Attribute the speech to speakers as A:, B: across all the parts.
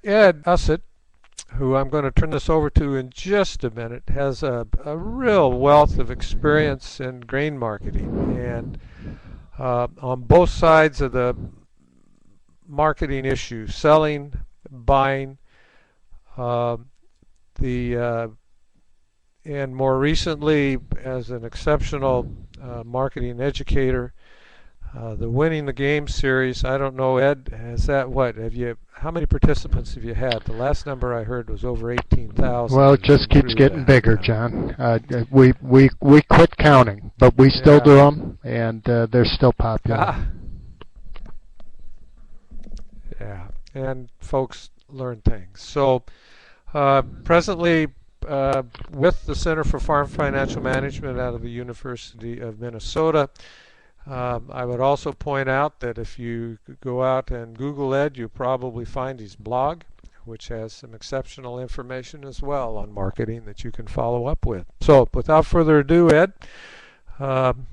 A: Ed Ussett, who I'm going to turn this over to in just a minute, has a real wealth of experience in grain marketing, and on both sides of the marketing issue, selling, buying, uh, the and more recently as an exceptional marketing educator, the Winning the Game series. I don't know, Ed, has that what? Have you? How many participants have you had? The last number I heard was over 18,000.
B: Well, it just keeps getting bigger, John. We quit counting, but we still do them, and they're still popular.
A: Yeah, and folks learn things. So presently with the Center for Farm Financial Management out of the University of Minnesota. I would also point out that if you go out and Google Ed, you'll probably find his blog, which has some exceptional information as well on marketing that you can follow up with. So without further ado, Ed,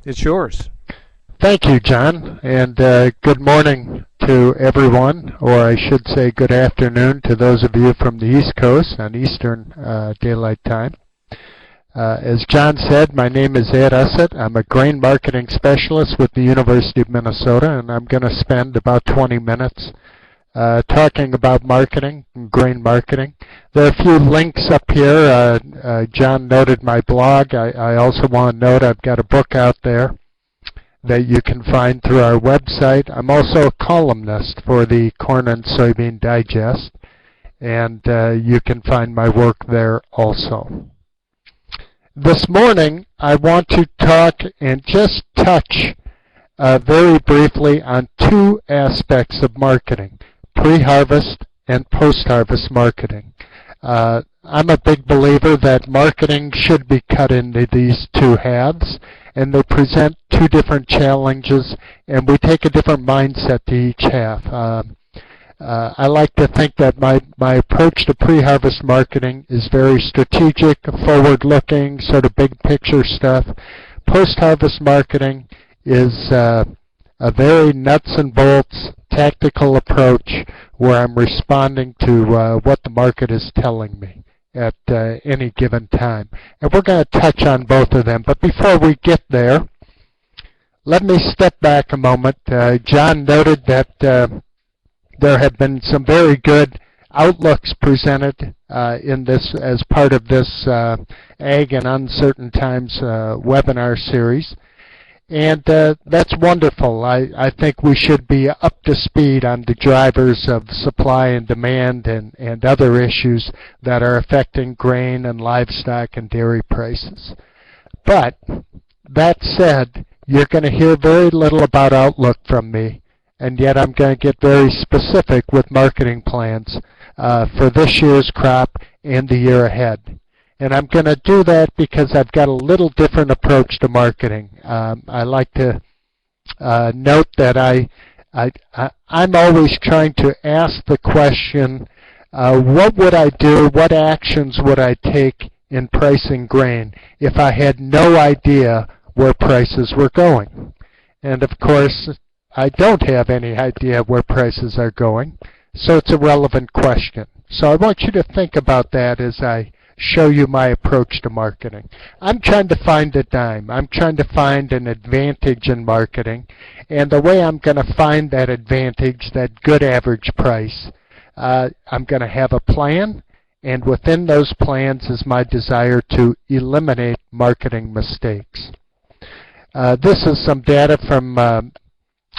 A: it's yours.
B: Thank you, John, and good morning to everyone, or I should say good afternoon to those of you from the East Coast on Eastern Daylight Time. As John said, my name is E.Ussett. I'm a grain marketing specialist with the University of Minnesota, and I'm going to spend about 20 minutes talking about marketing, grain marketing. There are a few links up here. John noted my blog. I also want to note I've got a book out there that you can find through our website. I'm also a columnist for the Corn and Soybean Digest, and you can find my work there also. This morning, I want to talk and just touch very briefly on two aspects of marketing, pre-harvest and post-harvest marketing. I'm a big believer that marketing should be cut into these two halves, and they present two different challenges, and we take a different mindset to each half. I like to think that my approach to pre-harvest marketing is very strategic, forward-looking, sort of big picture stuff. Post-harvest marketing is a very nuts and bolts, tactical approach where I'm responding to what the market is telling me at any given time. And we're going to touch on both of them. But before we get there, let me step back a moment. John noted that there have been some very good outlooks presented in this as part of this Ag and Uncertain Times webinar series. And that's wonderful. I think we should be up to speed on the drivers of supply and demand and other issues that are affecting grain and livestock and dairy prices. But that said, you're going to hear very little about outlook from me, and yet I'm going to get very specific with marketing plans for this year's crop and the year ahead. And I'm going to do that because I've got a little different approach to marketing. I like to note that I'm always trying to ask the question, what would I do, what actions would I take in pricing grain if I had no idea where prices were going? And of course, I don't have any idea where prices are going, so it's a relevant question. So I want you to think about that as I show you my approach to marketing. I'm trying to find a dime. I'm trying to find an advantage in marketing, and the way I'm going to find that advantage, that good average price, I'm going to have a plan, and within those plans is my desire to eliminate marketing mistakes. This is some data from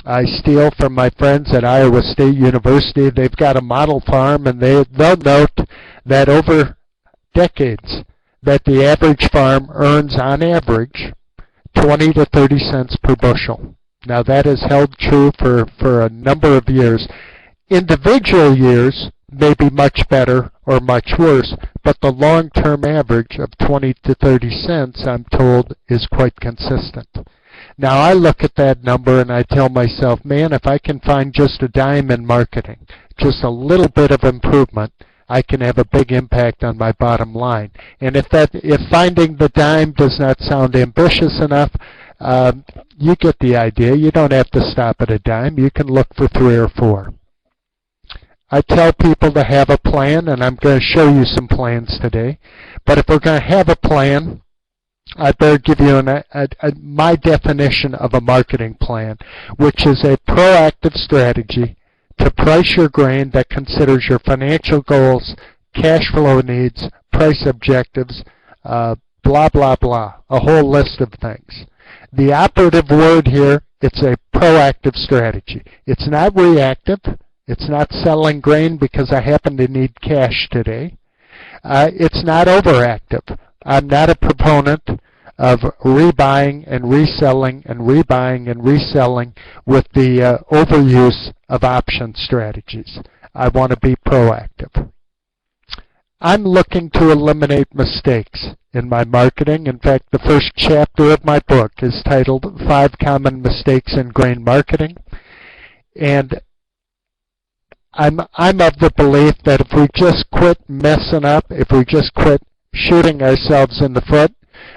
B: I steal from my friends at Iowa State University. They've got a model farm, and they'll note that over decades that the average farm earns on average 20 to 30 cents per bushel. Now that has held true for a number of years. Individual years may be much better or much worse, but the long-term average of 20 to 30 cents, I'm told, is quite consistent. Now I look at that number and I tell myself, man, if I can find just a dime in marketing, just a little bit of improvement, I can have a big impact on my bottom line. And if finding the dime does not sound ambitious enough, you get the idea. You don't have to stop at a dime. You can look for 3 or 4. I tell people to have a plan, and I'm going to show you some plans today. But if we're going to have a plan, I better give you my definition of a marketing plan, which is a proactive strategy to price your grain that considers your financial goals, cash flow needs, price objectives, blah, blah, blah, a whole list of things. The operative word here, it's a proactive strategy. It's not reactive. It's not selling grain because I happen to need cash today. It's not overactive. I'm not a proponent of rebuying and reselling and rebuying and reselling with the overuse of option strategies. I want to be proactive. I'm looking to eliminate mistakes in my marketing. In fact, the first chapter of my book is titled 5 Common Mistakes in Grain Marketing. And I'm of the belief that if we just quit messing up, if we just quit shooting ourselves in the foot,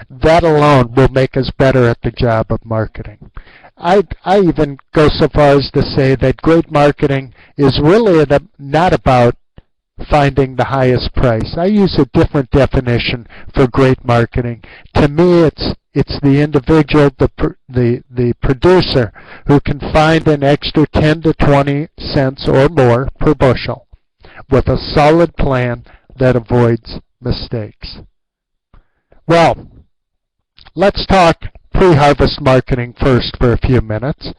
B: that alone will make us better at the job of marketing. I even go so far as to say that great marketing is really not about finding the highest price. I use a different definition for great marketing. To me, it's the individual, the producer, who can find an extra 10 to 20 cents or more per bushel with a solid plan that avoids mistakes. Well, let's talk pre-harvest marketing first for a few minutes.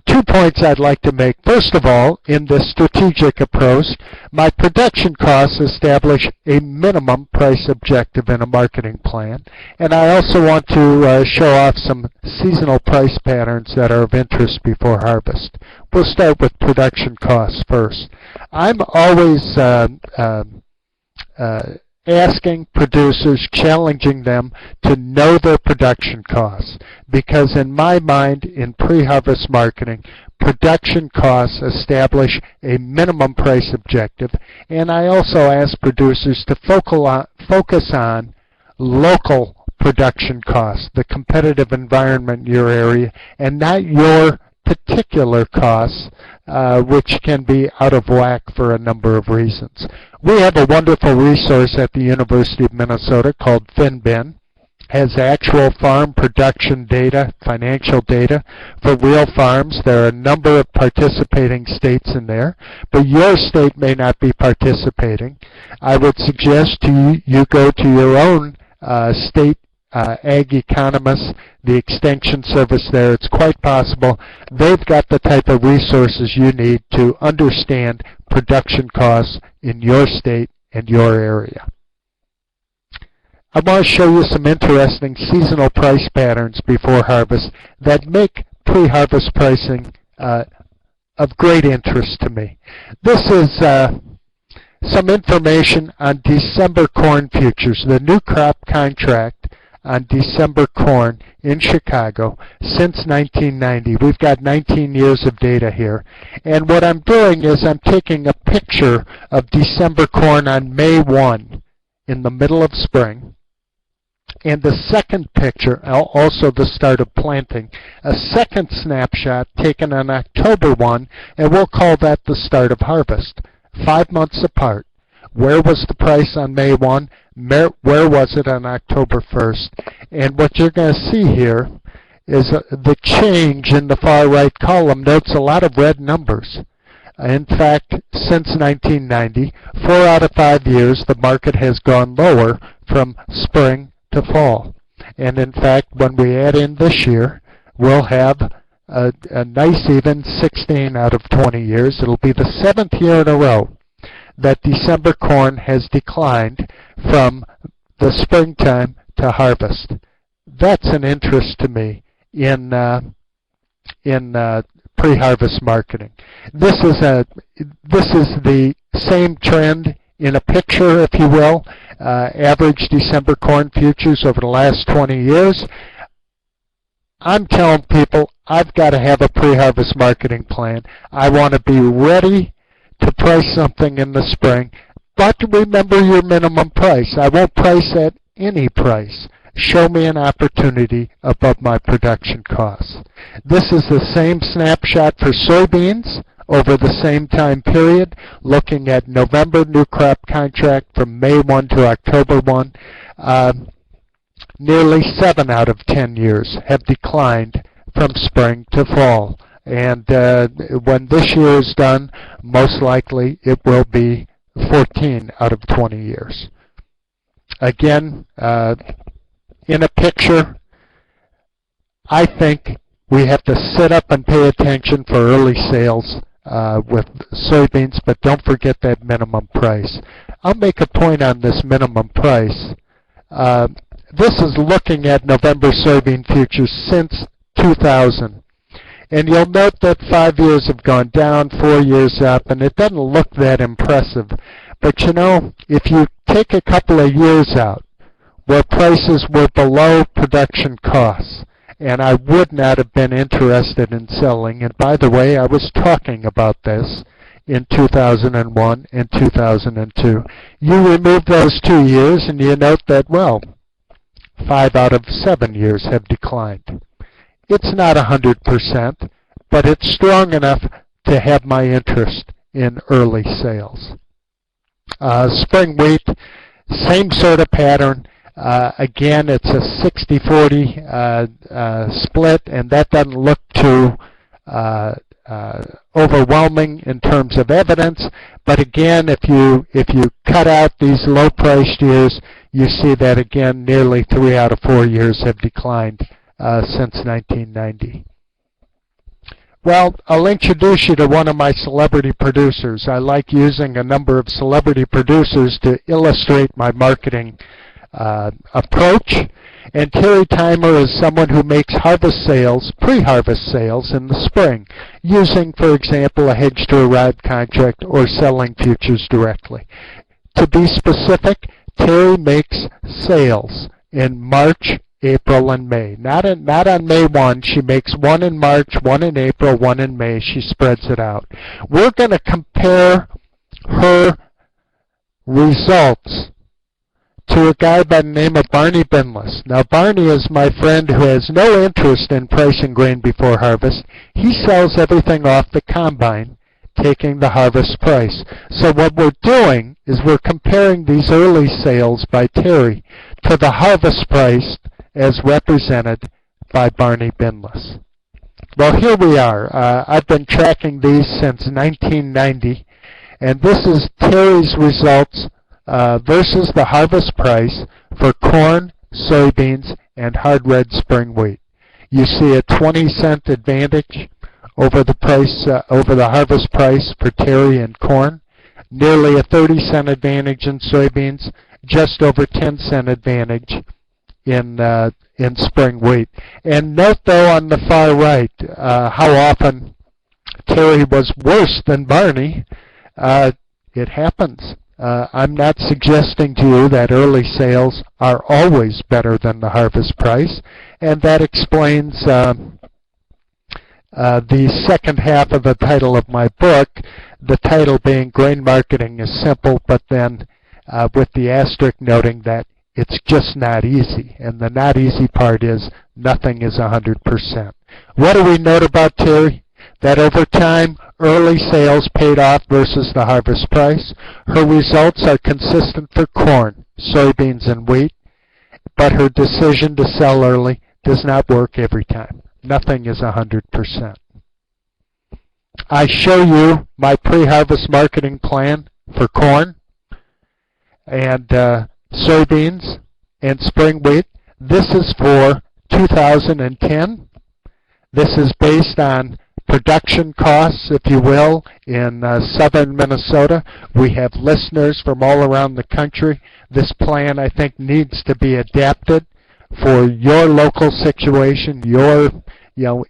B: 2 points I'd like to make. First of all, in this strategic approach, my production costs establish a minimum price objective in a marketing plan. And I also want to show off some seasonal price patterns that are of interest before harvest. We'll start with production costs first. I'm always asking producers, challenging them to know their production costs, because in my mind, in pre-harvest marketing, production costs establish a minimum price objective, and I also ask producers to focus on local production costs, the competitive environment in your area, and not your particular costs, which can be out of whack for a number of reasons. We have a wonderful resource at the University of Minnesota called FinBin. Has actual farm production data, financial data for real farms. There are a number of participating states in there, but your state may not be participating. I would suggest you go to your own state ag economists, the extension service there. It's quite possible they've got the type of resources you need to understand production costs in your state and your area. I want to show you some interesting seasonal price patterns before harvest that make pre-harvest pricing of great interest to me. This is some information on December corn futures, the new crop contract on December corn in Chicago since 1990. We've got 19 years of data here. And what I'm doing is I'm taking a picture of December corn on May 1 in the middle of spring. And the second picture, also the start of planting, a second snapshot taken on October 1, and we'll call that the start of harvest, 5 months apart. Where was the price on May 1? Where was it on October 1st? And what you're going to see here is the change in the far right column notes a lot of red numbers. In fact, since 1990, 4 out of 5 years, the market has gone lower from spring to fall. And in fact, when we add in this year, we'll have a nice even 16 out of 20 years. It'll be the 7th year in a row that December corn has declined from the springtime to harvest. That's an interest to me in pre-harvest marketing. This is the same trend in a picture, if you will. Average December corn futures over the last 20 years. I'm telling people I've got to have a pre-harvest marketing plan. I want to be ready to price something in the spring, but remember your minimum price. I won't price at any price. Show me an opportunity above my production costs. This is the same snapshot for soybeans over the same time period, looking at November new crop contract from May 1 to October 1, nearly 7 out of 10 years have declined from spring to fall. And when this year is done, most likely it will be 14 out of 20 years. Again, in a picture, I think we have to sit up and pay attention for early sales with soybeans, but don't forget that minimum price. I'll make a point on this minimum price. This is looking at November soybean futures since 2000. And you'll note that 5 years have gone down, 4 years up, and it doesn't look that impressive. But you know, if you take a couple of years out where prices were below production costs, and I would not have been interested in selling, and by the way, I was talking about this in 2001 and 2002. You remove those 2 years and you note that, well, 5 out of 7 years have declined. It's not 100%, but it's strong enough to have my interest in early sales. Spring wheat, same sort of pattern. Again, it's a 60-40 split, and that doesn't look too overwhelming in terms of evidence. But again, if you cut out these low-priced years, you see that again, nearly 3 out of 4 years have declined since 1990. Well, I'll introduce you to one of my celebrity producers. I like using a number of celebrity producers to illustrate my marketing approach. And Terry Timer is someone who makes harvest sales, pre-harvest sales in the spring, using, for example, a hedge-to-arrive contract or selling futures directly. To be specific, Terry makes sales in March, April, and May. Not on May 1. She makes one in March, one in April, one in May. She spreads it out. We're going to compare her results to a guy by the name of Barney Binless. Now, Barney is my friend who has no interest in pricing grain before harvest. He sells everything off the combine, taking the harvest price. So what we're doing is we're comparing these early sales by Terry to the harvest price as represented by Barney Binless. Well, here we are. I've been tracking these since 1990, and this is Terry's results versus the harvest price for corn, soybeans, and hard red spring wheat. You see a 20-cent advantage over the price, over the harvest price for Terry and corn, nearly a 30-cent advantage in soybeans, just over 10-cent advantage in spring wheat. And note, though, on the far right, how often Terry was worse than Barney. It happens. I'm not suggesting to you that early sales are always better than the harvest price, and that explains the second half of the title of my book, the title being Grain Marketing is Simple, but then with the asterisk noting that it's just not easy, and the not easy part is nothing is 100%. What do we note about Terry? That over time, early sales paid off versus the harvest price. Her results are consistent for corn, soybeans, and wheat, but her decision to sell early does not work every time. Nothing is 100%. I show you my pre-harvest marketing plan for corn and soybeans and spring wheat. This is for 2010. This is based on production costs, if you will, in southern Minnesota. We have listeners from all around the country. This plan, I think, needs to be adapted for your local situation, your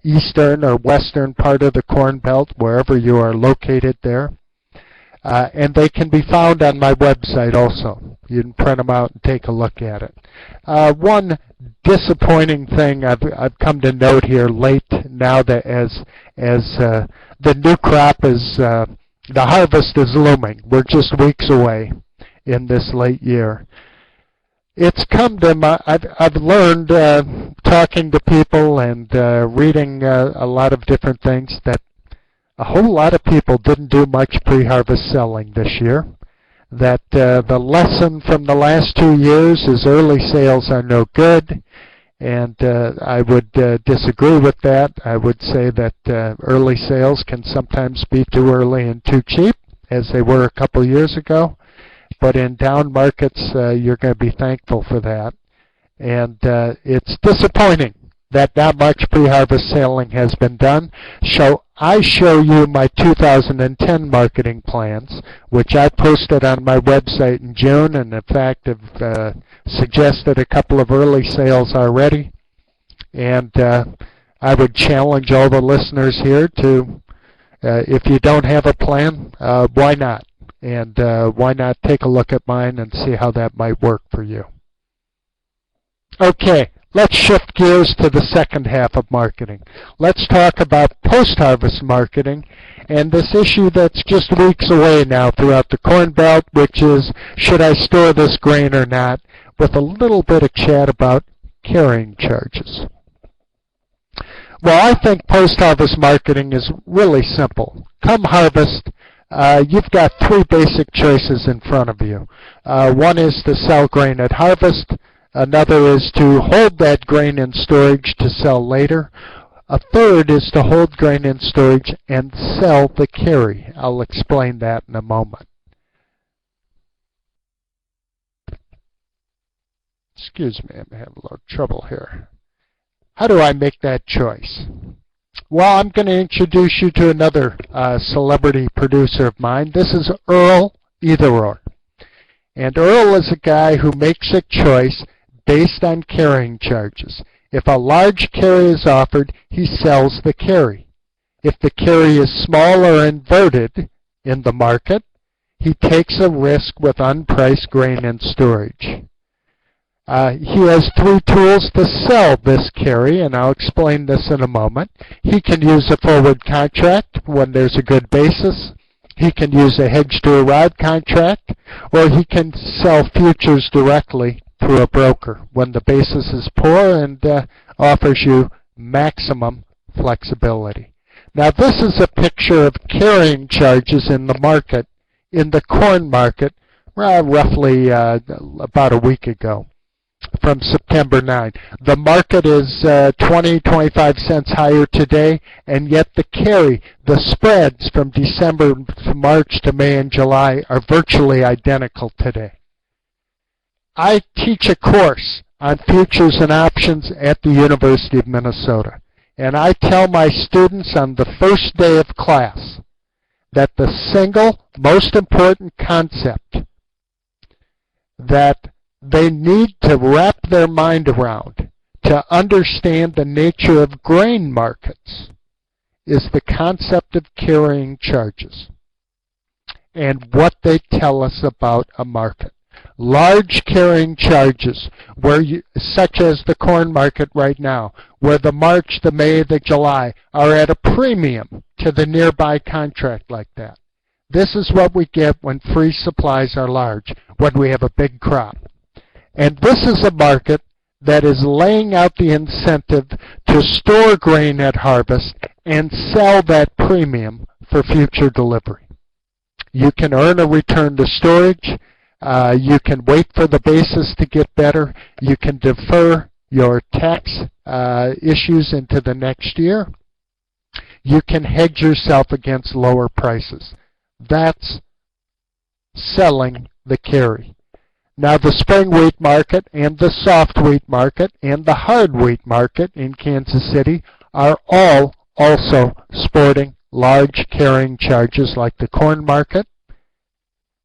B: eastern or western part of the Corn Belt, wherever you are located there. And they can be found on my website also. You can print them out and take a look at it. One disappointing thing I've come to note here late now that as the new crop is, the harvest is looming. We're just weeks away in this late year. It's come to I've learned talking to people and reading a lot of different things that a whole lot of people didn't do much pre-harvest selling this year. That the lesson from the last 2 years is early sales are no good, and I would disagree with that. I would say that early sales can sometimes be too early and too cheap, as they were a couple years ago. But in down markets, you're going to be thankful for that. And it's disappointing that not much pre-harvest selling has been done. So I show you my 2010 marketing plans, which I posted on my website in June, and in fact have suggested a couple of early sales already. And I would challenge all the listeners here to, if you don't have a plan, why not? And why not take a look at mine and see how that might work for you. Okay, let's shift gears to the second half of marketing. Let's talk about post-harvest marketing and this issue that's just weeks away now throughout the Corn Belt, which is, should I store this grain or not, with a little bit of chat about carrying charges. Well, I think post-harvest marketing is really simple. Come harvest, you've got three basic choices in front of you. One is to sell grain at harvest. Another is to hold that grain in storage to sell later. A third is to hold grain in storage and sell the carry. I'll explain that in a moment. Excuse me, I'm having a little trouble here. How do I make that choice? Well, I'm going to introduce you to another celebrity producer of mine. This is Earl Eitheror. And Earl is a guy who makes a choice based on carrying charges. If a large carry is offered, he sells the carry. If the carry is small or inverted in the market, he takes a risk with unpriced grain in storage. He has three tools to sell this carry, and I'll explain this in a moment. He can use a forward contract when there's a good basis. He can use a hedge-to-arrive contract, or he can sell futures directly through a broker when the basis is poor and offers you maximum flexibility. Now, this is a picture of carrying charges in the market, in the corn market, roughly about a week ago, from September 9. The market is 25 cents higher today, and yet the carry, the spreads from December to March to May and July are virtually identical today. I teach a course on futures and options at the University of Minnesota, and I tell my students on the first day of class that the single most important concept that they need to wrap their mind around to understand the nature of grain markets is the concept of carrying charges and what they tell us about a market. Large carrying charges, such as the corn market right now, where the March, the May, the July are at a premium to the nearby contract like that. This is what we get when free supplies are large, when we have a big crop. And this is a market that is laying out the incentive to store grain at harvest and sell that premium for future delivery. You can earn a return to storage. You can wait for the basis to get better. You can defer your tax issues into the next year. You can hedge yourself against lower prices. That's selling the carry. Now the spring wheat market and the soft wheat market and the hard wheat market in Kansas City are all also sporting large carrying charges like the corn market.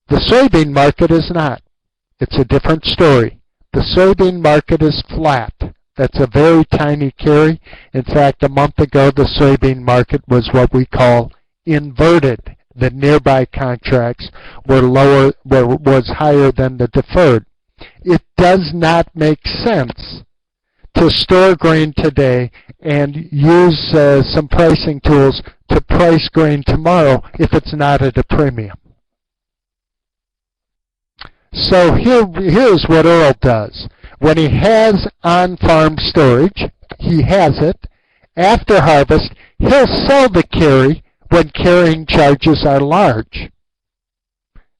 B: The soybean market is not. It's a different story. The soybean market is flat. That's a very tiny carry. In fact, a month ago, the soybean market was what we call inverted. The nearby contracts was higher than the deferred. It does not make sense to store grain today and use some pricing tools to price grain tomorrow if it's not at a premium. So here's what Earl does. When he has on-farm storage, he has it. After harvest, he'll sell the carry when carrying charges are large.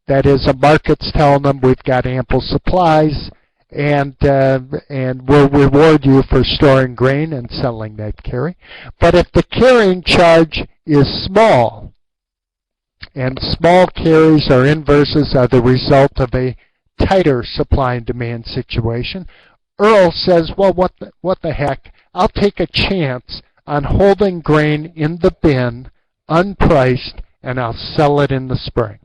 B: That is, a market's telling them we've got ample supplies and we'll reward you for storing grain and selling that carry. But if the carrying charge is small, and small carries or inverses are the result of a tighter supply and demand situation, Earl says, well, what the heck? I'll take a chance on holding grain in the bin unpriced, and I'll sell it in the spring.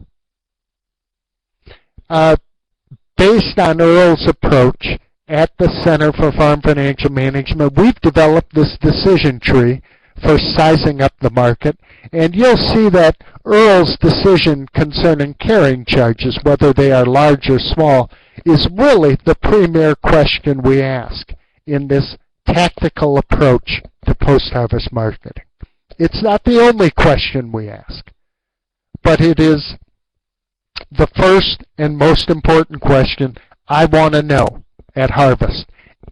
B: Based on Earl's approach at the Center for Farm Financial Management, we've developed this decision tree for sizing up the market, and you'll see that Earl's decision concerning carrying charges, whether they are large or small, is really the premier question we ask in this tactical approach to post-harvest marketing. It's not the only question we ask, but it is the first and most important question I want to know at harvest.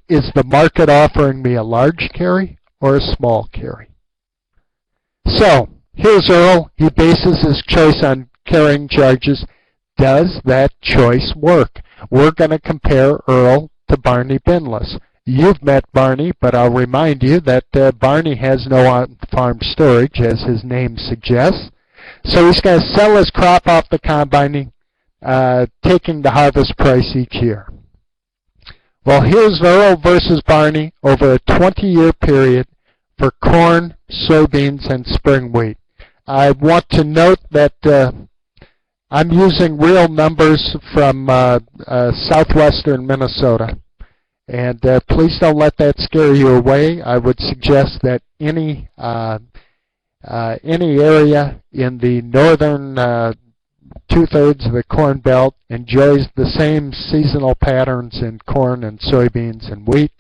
B: Is the market offering me a large carry or a small carry? So, here's Earl. He bases his choice on carrying charges. Does that choice work? We're going to compare Earl to Barney Binless. You've met Barney, but I'll remind you that Barney has no on-farm storage, as his name suggests. So he's going to sell his crop off the combine, taking the harvest price each year. Well, here's Earl versus Barney over a 20-year period for corn, soybeans, and spring wheat. I want to note that I'm using real numbers from southwestern Minnesota. And please don't let that scare you away. I would suggest that any area in the northern two-thirds of the Corn Belt enjoys the same seasonal patterns in corn and soybeans and wheat,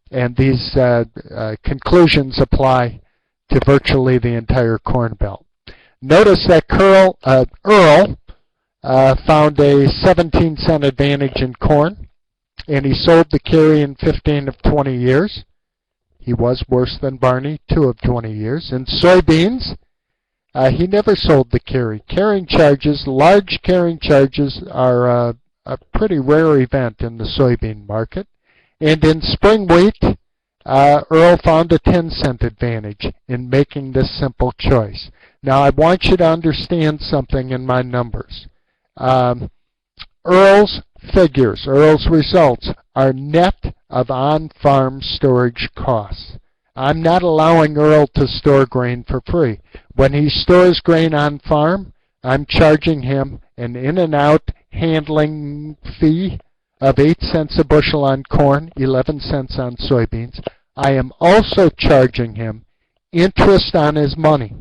B: and these conclusions apply to virtually the entire Corn Belt. Notice that Earl found a 17-cent advantage in corn, and he sold the carry in 15 of 20 years. He was worse than Barney, 2 of 20 years. In soybeans, he never sold the carry. Carrying charges, large carrying charges, are a pretty rare event in the soybean market. And in spring wheat, Earl found a 10-cent advantage in making this simple choice. Now, I want you to understand something in my numbers. Earl's figures, Earl's results, are net of on-farm storage costs. I'm not allowing Earl to store grain for free. When he stores grain on farm, I'm charging him an in-and-out handling fee of 8 cents a bushel on corn, 11 cents on soybeans. I am also charging him interest on his money,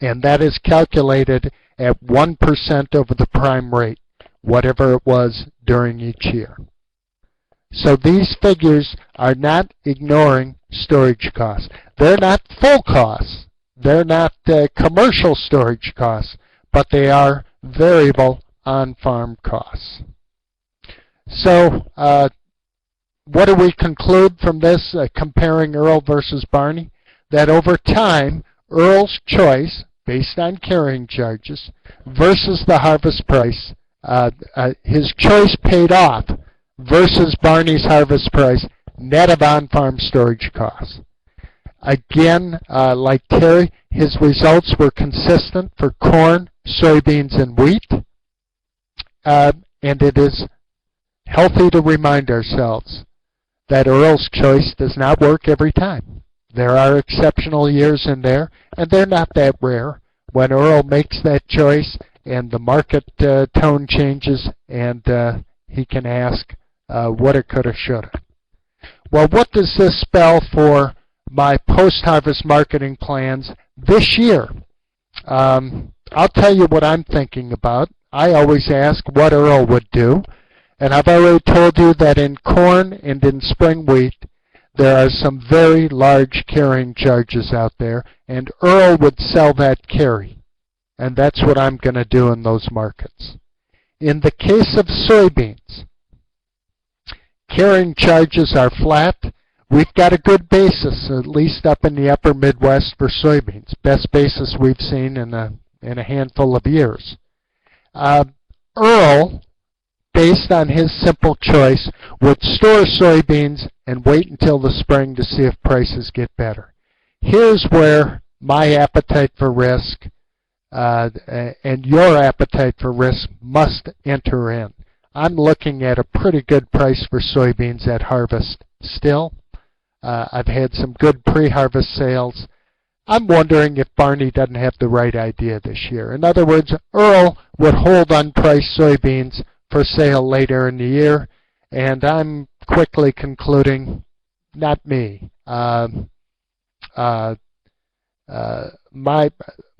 B: and that is calculated at 1% over the prime rate, whatever it was during each year. So these figures are not ignoring storage costs. They're not full costs. They're not commercial storage costs, but they are variable on-farm costs. So what do we conclude from this, comparing Earl versus Barney? That over time, Earl's choice, based on carrying charges, versus the harvest price, his choice paid off versus Barney's harvest price, net of on-farm storage costs. Again, like Terry, his results were consistent for corn, soybeans, and wheat. And it is healthy to remind ourselves that Earl's choice does not work every time. There are exceptional years in there, and they're not that rare. When Earl makes that choice and the market tone changes, and he can ask, woulda, coulda, shoulda. Well, what does this spell for my post-harvest marketing plans this year? I'll tell you what I'm thinking about. I always ask what Earl would do, and I've already told you that in corn and in spring wheat, there are some very large carrying charges out there, and Earl would sell that carry, and that's what I'm going to do in those markets. In the case of soybeans, carrying charges are flat. we've got a good basis, at least up in the upper Midwest for soybeans. Best basis we've seen in a handful of years. Earl, based on his simple choice, would store soybeans and wait until the spring to see if prices get better. Here's where my appetite for risk and your appetite for risk must enter in. I'm looking at a pretty good price for soybeans at harvest still. I've had some good pre-harvest sales. I'm wondering if Barney doesn't have the right idea this year. In other words, Earl would hold unpriced soybeans for sale later in the year, and I'm quickly concluding, not me. My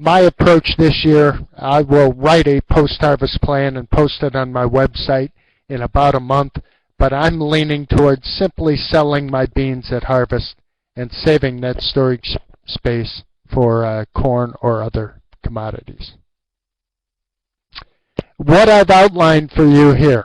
B: approach this year, I will write a post-harvest plan and post it on my website in about a month, but I'm leaning towards simply selling my beans at harvest and saving that storage space for corn or other commodities. What I've outlined for you here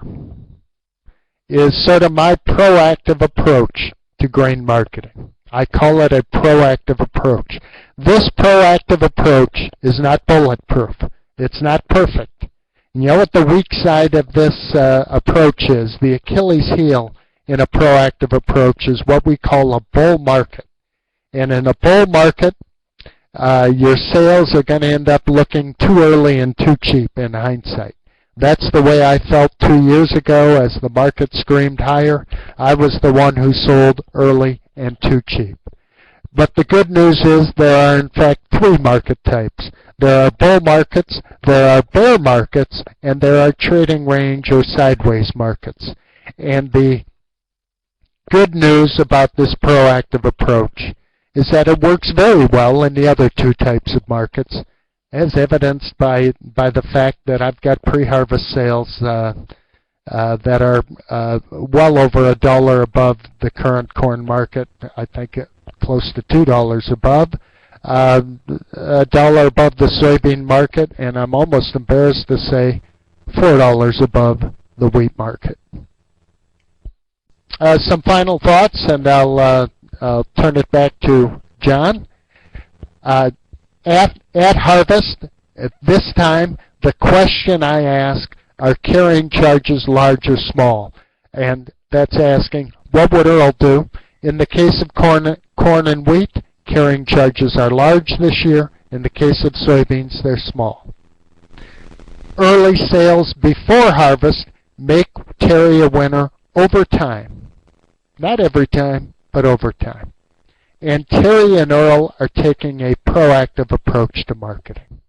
B: is sort of my proactive approach to grain marketing. I call it a proactive approach. This proactive approach is not bulletproof. It's not perfect. And you know what the weak side of this approach is? The Achilles heel in a proactive approach is what we call a bull market. And in a bull market, your sales are going to end up looking too early and too cheap in hindsight. That's the way I felt 2 years ago as the market screamed higher. I was the one who sold early and too cheap. But the good news is there are in fact three market types. There are bull markets, there are bear markets, and there are trading range or sideways markets. And the good news about this proactive approach is that it works very well in the other two types of markets, as evidenced by the fact that I've got pre-harvest sales that are well over $1 above the current corn market. I think close to $2 above, $1 above the soybean market, and I'm almost embarrassed to say $4 above the wheat market. Some final thoughts, and I'll turn it back to John. At harvest, at this time, the question I ask, are carrying charges large or small? And that's asking, what would Earl do? In the case of corn and wheat, carrying charges are large this year. In the case of soybeans, they're small. Early sales before harvest make Terry a winner over time. Not every time, but over time. And Terry and Earl are taking a proactive approach to marketing.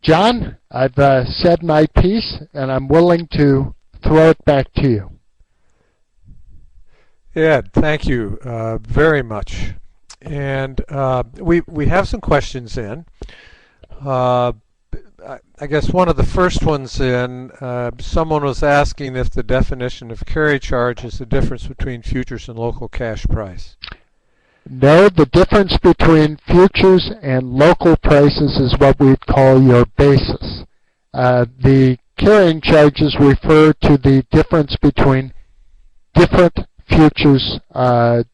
B: John, I've said my piece, and I'm willing to throw it back to you.
A: Ed, thank you very much. And we have some questions in. I guess one of the first ones in, someone was asking if the definition of carry charge is the difference between futures and local cash price.
B: No, the difference between futures and local prices is what we'd call your basis. The carrying charges refer to the difference between different futures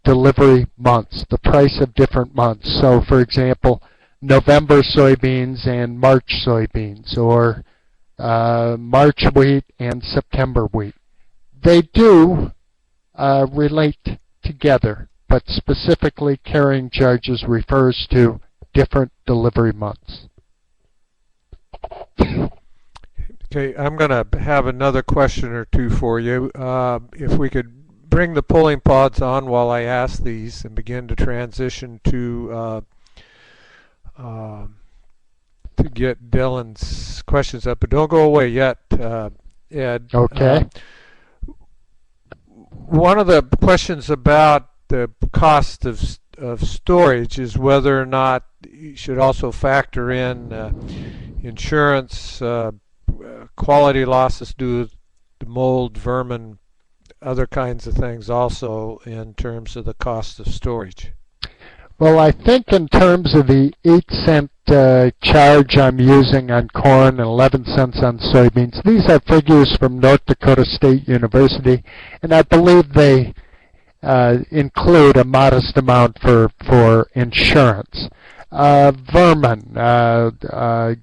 B: delivery months, the price of different months. So, for example, November soybeans and March soybeans, or March wheat and September wheat. They do relate together, but specifically carrying charges refers to different delivery months.
A: Okay, I'm going to have another question or two for you. If we could bring the pulling pods on while I ask these and begin to transition to get Dylan's questions up, but don't go away yet, Ed.
B: Okay.
A: One of the questions about the cost of storage is whether or not you should also factor in insurance, quality losses due to mold, vermin, other kinds of things also in terms of the cost of storage.
B: Well, I think in terms of the 8-cent charge I'm using on corn and 11 cents on soybeans, these are figures from North Dakota State University, and I believe they include a modest amount for insurance. Vermin,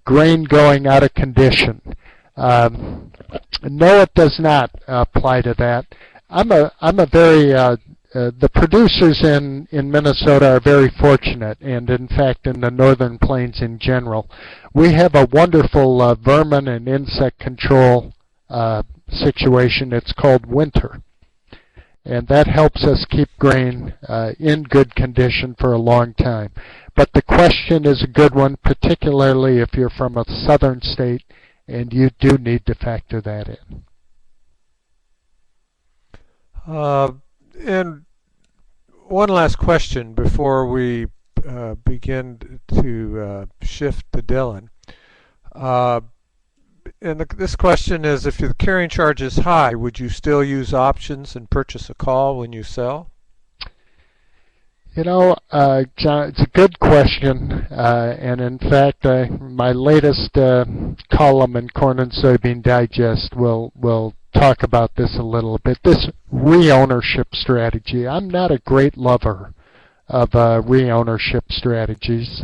B: grain going out of condition. No, it does not apply to that. I'm a very the producers in Minnesota are very fortunate, and in fact in the northern plains in general. We have a wonderful vermin and insect control situation. It's called winter. And that helps us keep grain in good condition for a long time. But the question is a good one, particularly if you're from a southern state, and you do need to factor that in.
A: And one last question before we begin to shift to Dylan. And this question is, if the carrying charge is high, would you still use options and purchase a call when you sell?
B: You know, John, it's a good question, and in fact, my latest column in Corn and Soybean Digest will talk about this a little bit. This re-ownership strategy. I'm not a great lover of re-ownership strategies.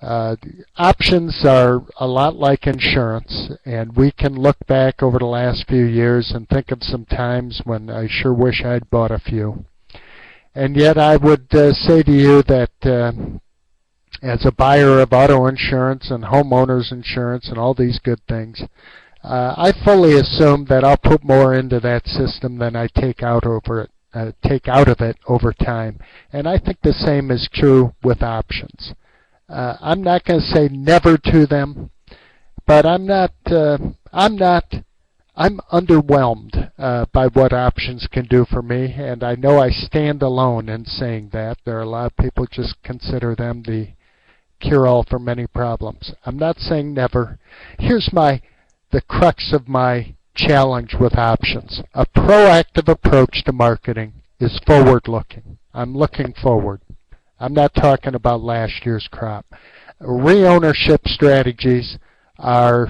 B: Options are a lot like insurance, and we can look back over the last few years and think of some times when I sure wish I'd bought a few. And yet I would say to you that as a buyer of auto insurance and homeowners insurance and all these good things, I fully assume that I'll put more into that system than I take out of it over time. And I think the same is true with options. I'm not going to say never to them, but I'm underwhelmed by what options can do for me, and I know I stand alone in saying that. There are a lot of people just consider them the cure-all for many problems. I'm not saying never. Here's the crux of my challenge with options. A proactive approach to marketing is forward-looking. I'm looking forward. I'm not talking about last year's crop. Re-ownership strategies are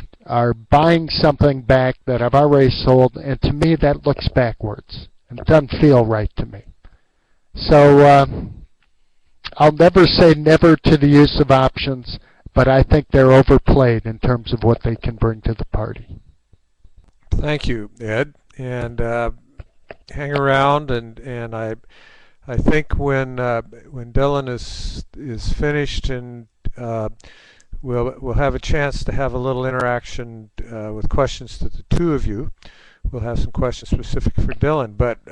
B: buying something back that I've already sold, and to me that looks backwards. And it doesn't feel right to me. So I'll never say never to the use of options, but I think they're overplayed in terms of what they can bring to the party.
A: Thank you, Ed. And hang around, and I think when Dylan is finished and we'll have a chance to have a little interaction with questions to the two of you. We'll have some questions specific for Dylan, but